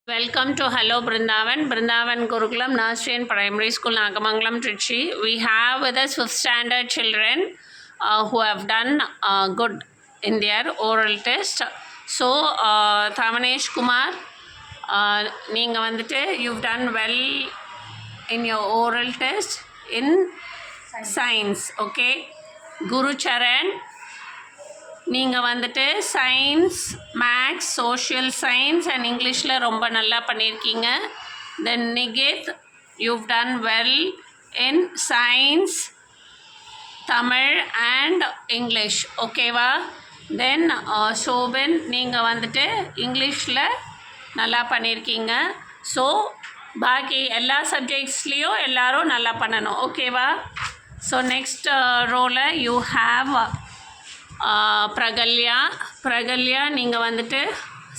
Welcome to Hello Brindavan, Brindavan Gurukulam Nursery and Primary School, Nagamangalam, Trichy. We have with us 5th standard children who have done good in their oral test. So, Thamanesh Kumar, நீங்க வந்துட்டு you've done well in your oral test in science, okay? Guru Charan, நீங்கள் வந்துட்டு science maths social science and இங்கிலீஷில் ரொம்ப நல்லா பண்ணியிருக்கீங்க. Then Nikhith, you've done well in science Tamil and English, ஓகேவா? Then Soubin, நீங்கள் வந்துட்டு இங்கிலீஷில் நல்லா பண்ணியிருக்கீங்க. ஸோ பாக்கி எல்லா சப்ஜெக்ட்ஸ்லேயும் எல்லோரும் நல்லா பண்ணணும், ஓகேவா? So next ரோவில் you have Pragalya, நீங்கள் வந்துட்டு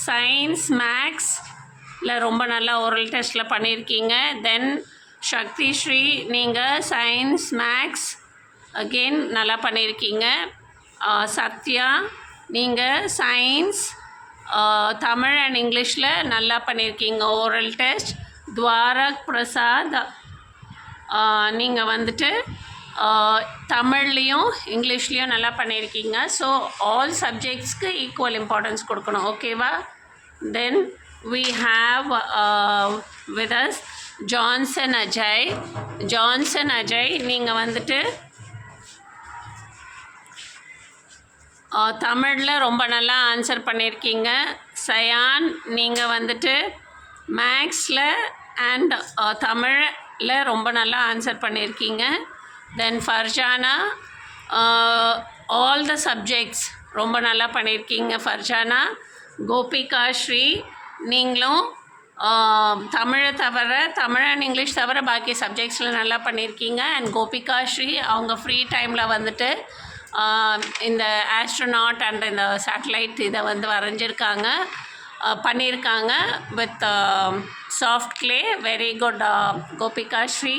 சயின்ஸ் மேக்ஸில் ரொம்ப நல்லா ஓரல் டெஸ்ட்டில் பண்ணியிருக்கீங்க. தென் சக்தி ஸ்ரீ, நீங்கள் சயின்ஸ் மேக்ஸ் அகெயின் நல்லா பண்ணியிருக்கீங்க. சத்யா, நீங்கள் சயின்ஸ் தமிழ் அண்ட் இங்கிலீஷில் நல்லா பண்ணியிருக்கீங்க ஓரல் டெஸ்ட். துவாரக் பிரசாத், நீங்கள் வந்துட்டு தமிழ்லேயும் இங்கிலீஷ்லேயும் நல்லா பண்ணியிருக்கீங்க. ஸோ ஆல் சப்ஜெக்ட்ஸ்க்கு ஈக்குவல் இம்பார்ட்டன்ஸ் கொடுக்கணும், ஓகேவா? Then we have with us Johnson Ajay, நீங்கள் வந்துட்டு தமிழில் ரொம்ப நல்லா ஆன்சர் பண்ணியிருக்கீங்க. சயான், நீங்கள் வந்துட்டு மேக்ஸில் அண்ட் தமிழில் ரொம்ப நல்லா ஆன்சர் பண்ணியிருக்கீங்க. தென் ஃபர்ஜானா, ஆல் த சப்ஜெக்ட்ஸ் ரொம்ப நல்லா பண்ணியிருக்கீங்க ஃபர்ஜானா. கோபிகா ஸ்ரீ, நீங்களும் தமிழ் அண்ட் இங்கிலீஷ் தவிர பாக்கி சப்ஜெக்ட்ஸில் நல்லா பண்ணியிருக்கீங்க. அண்ட் கோபிகா ஸ்ரீ அவங்க ஃப்ரீ டைமில் வந்துட்டு இந்த ஆஸ்ட்ரோநாட் அண்ட் இந்த சேட்டலைட் இதை வந்து பண்ணியிருக்காங்க with soft clay. Very good Gopika Sri.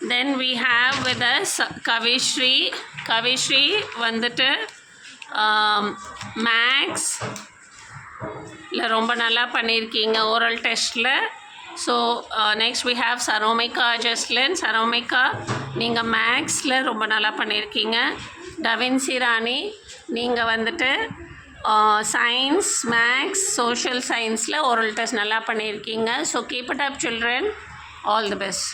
Then we have with us Kavishri வந்துட்டு மேக்ஸில் ரொம்ப நல்லா பண்ணியிருக்கீங்க ஓரல் டெஸ்ட்டில். So next we have Saromika Jaslin. Saromika, நீங்கள் மேக்ஸில் ரொம்ப நல்லா பண்ணியிருக்கீங்க. டவின்சி ராணி, நீங்கள் வந்துட்டு சயின்ஸ் மேக்ஸ் சோஷியல் சயின்ஸில் ஓரல் டெஸ்ட் நல்லா பண்ணியிருக்கீங்க. So keep it up children, all the best.